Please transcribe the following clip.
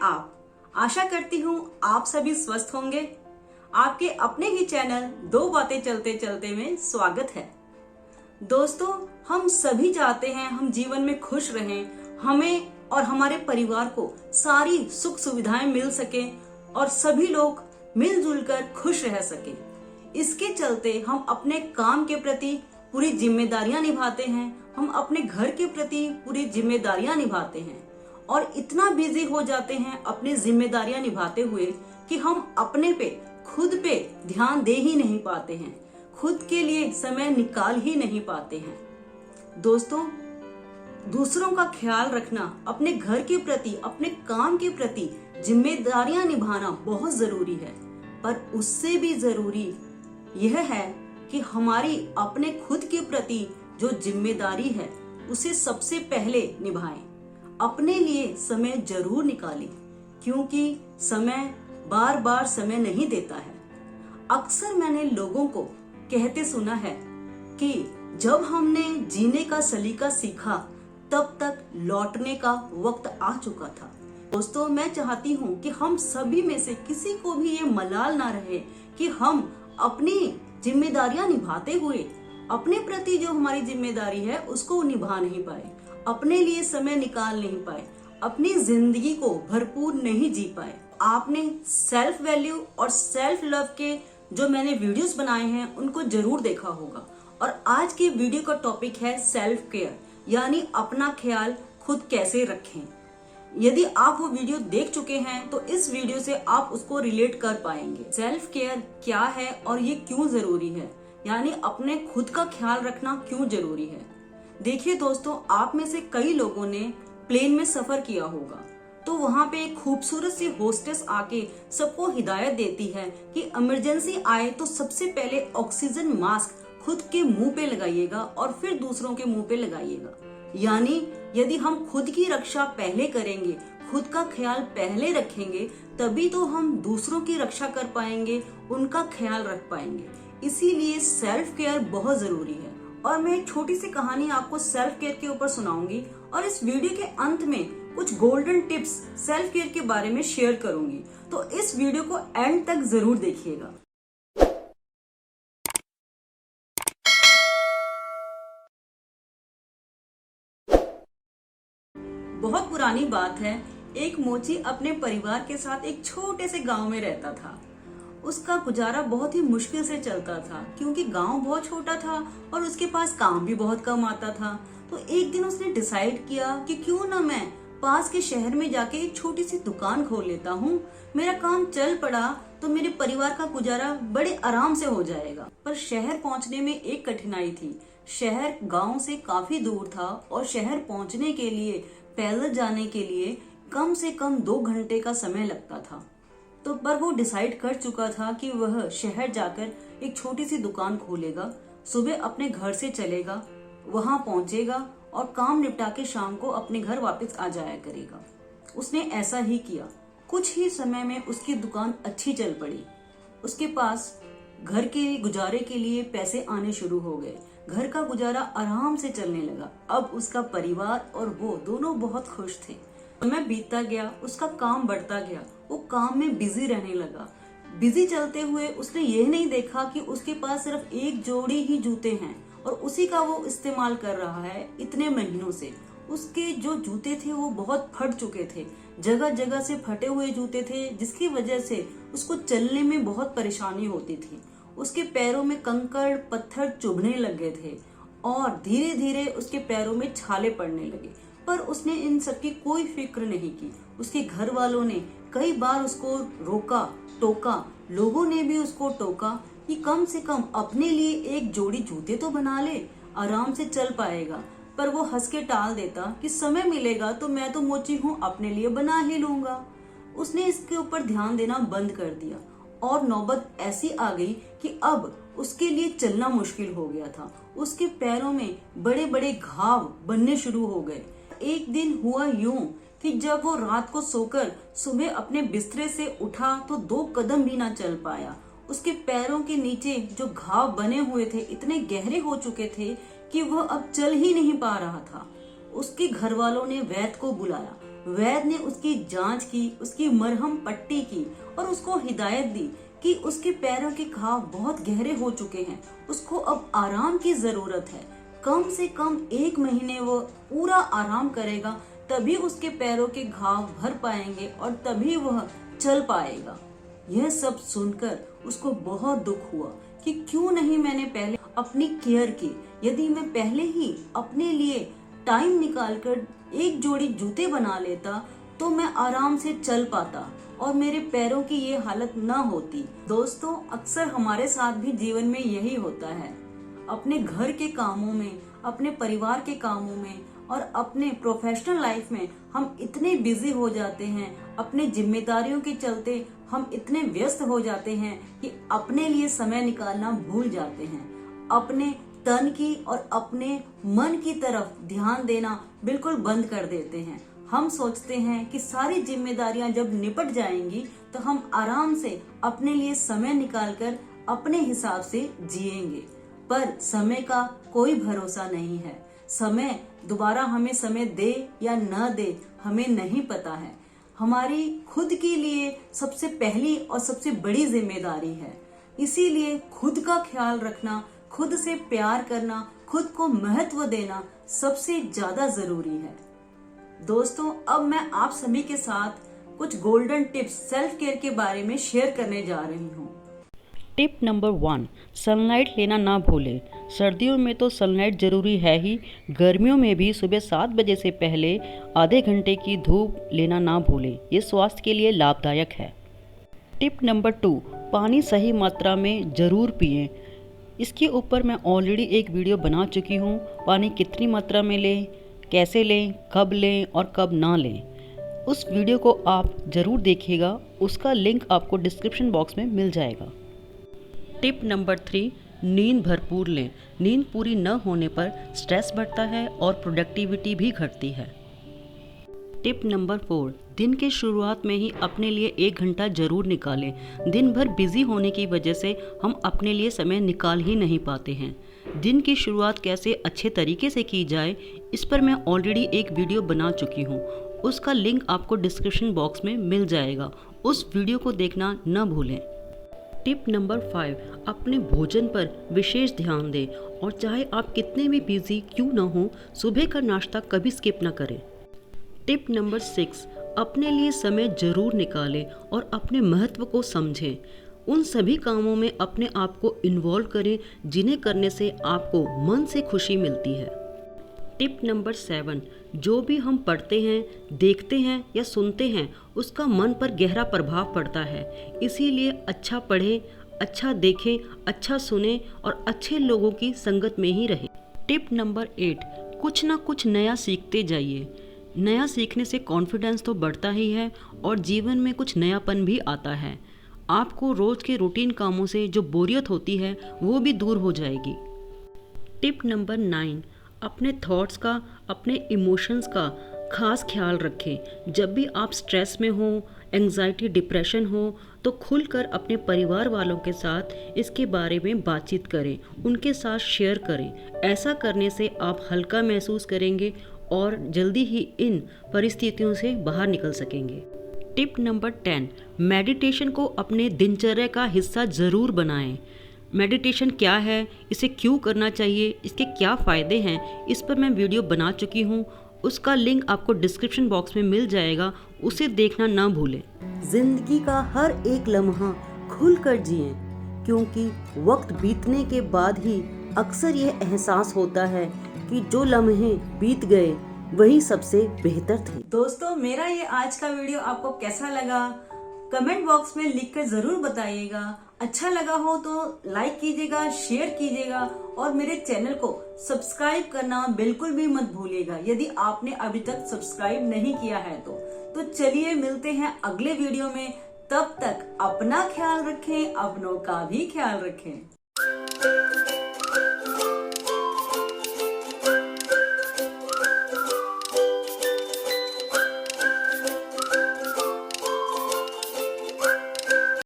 आप। आशा करती हूँ आप सभी स्वस्थ होंगे। आपके अपने ही चैनल दो बातें चलते चलते में स्वागत है। दोस्तों, हम सभी चाहते हैं हम जीवन में खुश रहें, हमें और हमारे परिवार को सारी सुख सुविधाएं मिल सके और सभी लोग मिलजुल कर खुश रह सके। इसके चलते हम अपने काम के प्रति पूरी जिम्मेदारियां निभाते हैं, हम अपने घर के प्रति पूरी जिम्मेदारियां निभाते हैं और इतना बिजी हो जाते हैं अपनी जिम्मेदारियां निभाते हुए कि हम अपने पे खुद पे ध्यान दे ही नहीं पाते हैं, खुद के लिए समय निकाल ही नहीं पाते हैं। दोस्तों, दूसरों का ख्याल रखना, अपने घर के प्रति, अपने काम के प्रति जिम्मेदारियां निभाना बहुत जरूरी है, पर उससे भी जरूरी यह है कि हमारी अपने खुद के प्रति जो जिम्मेदारी है उसे सबसे पहले निभाएं। अपने लिए समय जरूर निकालें, क्योंकि समय बार बार समय नहीं देता है। अक्सर मैंने लोगों को कहते सुना है कि जब हमने जीने का सलीका सीखा तब तक लौटने का वक्त आ चुका था। दोस्तों, मैं चाहती हूँ कि हम सभी में से किसी को भी ये मलाल ना रहे कि हम अपनी जिम्मेदारियां निभाते हुए अपने प्रति जो हमारी जिम्मेदारी है उसको निभा नहीं पाए, अपने लिए समय निकाल नहीं पाए, अपनी जिंदगी को भरपूर नहीं जी पाए। आपने सेल्फ वैल्यू और सेल्फ लव के जो मैंने वीडियोस बनाए हैं उनको जरूर देखा होगा। और आज की वीडियो का टॉपिक है सेल्फ केयर, यानी अपना ख्याल खुद कैसे रखें। यदि आप वो वीडियो देख चुके हैं तो इस वीडियो से आप उसको रिलेट कर पाएंगे। सेल्फ केयर क्या है और ये क्यों जरूरी है, यानी अपने खुद का ख्याल रखना क्यों जरूरी है। देखिए दोस्तों, आप में से कई लोगों ने प्लेन में सफर किया होगा, तो वहां पे एक खूबसूरत सी होस्टेस आके सबको हिदायत देती है कि इमरजेंसी आए तो सबसे पहले ऑक्सीजन मास्क खुद के मुंह पे लगाइएगा और फिर दूसरों के मुंह पे लगाइएगा। यानी यदि हम खुद की रक्षा पहले करेंगे, खुद का ख्याल पहले रखेंगे, तभी तो हम दूसरों की रक्षा कर पाएंगे, उनका ख्याल रख पाएंगे। इसीलिए सेल्फ केयर बहुत जरूरी है। और मैं एक छोटी सी कहानी आपको सेल्फ केयर के ऊपर सुनाऊंगी और इस वीडियो के अंत में कुछ गोल्डन टिप्स सेल्फ केयर के बारे में शेयर करूंगी, तो इस वीडियो को एंड तक जरूर देखिएगा। बहुत पुरानी बात है, एक मोची अपने परिवार के साथ एक छोटे से गांव में रहता था। उसका गुजारा बहुत ही मुश्किल से चलता था, क्योंकि गांव बहुत छोटा था और उसके पास काम भी बहुत कम आता था। तो एक दिन उसने डिसाइड किया कि क्यों ना मैं पास के शहर में जाके एक छोटी सी दुकान खोल लेता हूँ। मेरा काम चल पड़ा तो मेरे परिवार का गुजारा बड़े आराम से हो जाएगा। पर शहर पहुंचने में एक कठिनाई थी। शहर गांव से काफी दूर था और शहर पहुंचने के लिए, पैदल जाने के लिए कम से कम 2 घंटे का समय लगता था। तो पर वो डिसाइड कर चुका था कि वह शहर जाकर एक छोटी सी दुकान खोलेगा, सुबह अपने घर से चलेगा, वहां पहुंचेगा और काम निपटा के शाम को अपने घर वापस आ जाया करेगा। उसने ऐसा ही किया। कुछ ही समय में उसकी दुकान अच्छी चल पड़ी। उसके पास घर के गुजारे के लिए पैसे आने शुरू हो गए, घर का गुजारा आराम से चलने लगा। अब उसका परिवार और वो दोनों बहुत खुश थे। समय बीतता गया, उसका काम बढ़ता गया, वो काम में बिजी रहने लगा। बिजी चलते हुए उसने ये नहीं देखा कि उसके पास सिर्फ एक जोड़ी ही जूते हैं और उसी का वो इस्तेमाल कर रहा है इतने महीनों से। उसके जो जूते थे वो बहुत फट चुके थे, जगह जगह से फटे हुए जूते थे, जिसकी वजह से उसको चलने में बहुत परेशानी होती थी। उसके पैरों में कंकड़ पत्थर चुभने लग गए थे और धीरे धीरे उसके पैरों में छाले पड़ने लगे। पर उसने इन सब की कोई फिक्र नहीं की। उसके घर वालों ने कई बार उसको रोका टोका, लोगों ने भी उसको टोका कि कम से कम अपने लिए एक जोड़ी जूते तो बना ले, आराम से चल पाएगा। पर वो हंस के टाल देता कि समय मिलेगा तो मैं तो मोची हूँ, अपने लिए बना ही लूंगा। उसने इसके ऊपर ध्यान देना बंद कर दिया और नौबत ऐसी आ गई कि अब उसके लिए चलना मुश्किल हो गया था। उसके पैरों में बड़े बड़े घाव बनने शुरू हो गए। एक दिन हुआ यूं कि जब वो रात को सोकर सुबह अपने बिस्तरे से उठा तो 2 कदम भी ना चल पाया। उसके पैरों के नीचे जो घाव बने हुए थे इतने गहरे हो चुके थे कि वह अब चल ही नहीं पा रहा था। उसके घर वालों ने वैद्य को बुलाया। वैद्य ने उसकी जांच की, उसकी मरहम पट्टी की और उसको हिदायत दी कि उसके पैरों के घाव बहुत गहरे हो चुके हैं, उसको अब आराम की जरूरत है। कम से कम 1 महीने वो पूरा आराम करेगा, तभी उसके पैरों के घाव भर पाएंगे और तभी वह चल पाएगा। यह सब सुनकर उसको बहुत दुख हुआ कि क्यों नहीं मैंने पहले अपनी केयर की। यदि मैं पहले ही अपने लिए टाइम निकालकर एक जोड़ी जूते बना लेता तो मैं आराम से चल पाता और मेरे पैरों की ये हालत न होती। दोस्तों, अक्सर हमारे साथ भी जीवन में यही होता है। अपने घर के कामों में, अपने परिवार के कामों में और अपने प्रोफेशनल लाइफ में हम इतने बिजी हो जाते हैं, अपने जिम्मेदारियों के चलते हम इतने व्यस्त हो जाते हैं कि अपने लिए समय निकालना भूल जाते हैं। अपने तन की और अपने मन की तरफ ध्यान देना बिल्कुल बंद कर देते हैं। हम सोचते हैं कि सारी जिम्मेदारियां जब निपट जाएंगी तो हम आराम से अपने लिए समय निकालकर अपने हिसाब से जिएंगे, पर समय का कोई भरोसा नहीं है। समय दोबारा हमें समय दे या न दे हमें नहीं पता है। हमारी खुद के लिए सबसे पहली और सबसे बड़ी जिम्मेदारी है। इसीलिए खुद का ख्याल रखना, खुद से प्यार करना, खुद को महत्व देना सबसे ज्यादा जरूरी है। दोस्तों, अब मैं आप सभी के साथ कुछ गोल्डन टिप्स सेल्फ केयर के बारे में शेयर करने जा रही हूँ। टिप नंबर 1, सनलाइट लेना ना भूलें। सर्दियों में तो सनलाइट ज़रूरी है ही, गर्मियों में भी सुबह 7 बजे से पहले आधे घंटे की धूप लेना ना भूलें। ये स्वास्थ्य के लिए लाभदायक है। टिप नंबर 2, पानी सही मात्रा में ज़रूर पिएं। इसके ऊपर मैं ऑलरेडी एक वीडियो बना चुकी हूँ। पानी कितनी मात्रा में लें, कैसे लें, कब लें और कब ना लें, उस वीडियो को आप ज़रूर देखिएगा। उसका लिंक आपको डिस्क्रिप्शन बॉक्स में मिल जाएगा। टिप नंबर 3, नींद भरपूर लें। नींद पूरी न होने पर स्ट्रेस बढ़ता है और प्रोडक्टिविटी भी घटती है। टिप नंबर 4, दिन के शुरुआत में ही अपने लिए 1 घंटा जरूर निकालें। दिन भर बिजी होने की वजह से हम अपने लिए समय निकाल ही नहीं पाते हैं। दिन की शुरुआत कैसे अच्छे तरीके से की जाए, इस पर मैं ऑलरेडी एक वीडियो बना चुकी हूँ। उसका लिंक आपको डिस्क्रिप्शन बॉक्स में मिल जाएगा। उस वीडियो को देखना न भूलें। टिप नंबर 5, अपने भोजन पर विशेष ध्यान दें और चाहे आप कितने भी बिजी क्यों न हो, सुबह का नाश्ता कभी स्किप ना करें। टिप नंबर 6, अपने लिए समय जरूर निकालें और अपने महत्व को समझें। उन सभी कामों में अपने आप को इन्वॉल्व करें जिन्हें करने से आपको मन से खुशी मिलती है। टिप नंबर 7, जो भी हम पढ़ते हैं, देखते हैं या सुनते हैं, उसका मन पर गहरा प्रभाव पड़ता है। इसीलिए अच्छा पढ़ें, अच्छा देखें, अच्छा सुने और अच्छे लोगों की संगत में ही रहें। टिप नंबर 8, कुछ ना कुछ नया सीखते जाइए। नया सीखने से कॉन्फिडेंस तो बढ़ता ही है और जीवन में कुछ नयापन भी आता है। आपको रोज़ के रूटीन कामों से जो बोरियत होती है वो भी दूर हो जाएगी। टिप नंबर 9, अपने थॉट्स का, अपने इमोशंस का खास ख्याल रखें। जब भी आप स्ट्रेस में हो, एंजाइटी, डिप्रेशन हो, तो खुलकर अपने परिवार वालों के साथ इसके बारे में बातचीत करें, उनके साथ शेयर करें। ऐसा करने से आप हल्का महसूस करेंगे और जल्दी ही इन परिस्थितियों से बाहर निकल सकेंगे। टिप नंबर 10, मेडिटेशन को अपने दिनचर्या का हिस्सा ज़रूर बनाएं। मेडिटेशन क्या है, इसे क्यों करना चाहिए, इसके क्या फ़ायदे हैं, इस पर मैं वीडियो बना चुकी हूँ। उसका लिंक आपको डिस्क्रिप्शन बॉक्स में मिल जाएगा, उसे देखना ना भूलें। जिंदगी का हर एक लम्हा खुलकर जिएं, क्योंकि वक्त बीतने के बाद ही अक्सर ये एहसास होता है कि जो लम्हे बीत गए वही सबसे बेहतर थे। दोस्तों, मेरा ये आज का वीडियो आपको कैसा लगा कमेंट बॉक्स में लिखकर जरूर बताइएगा। अच्छा लगा हो तो लाइक कीजिएगा, शेयर कीजिएगा और मेरे चैनल को सब्सक्राइब करना बिल्कुल भी मत भूलिएगा यदि आपने अभी तक सब्सक्राइब नहीं किया है तो चलिए मिलते हैं अगले वीडियो में। तब तक अपना ख्याल रखें, अपनों का भी ख्याल रखें।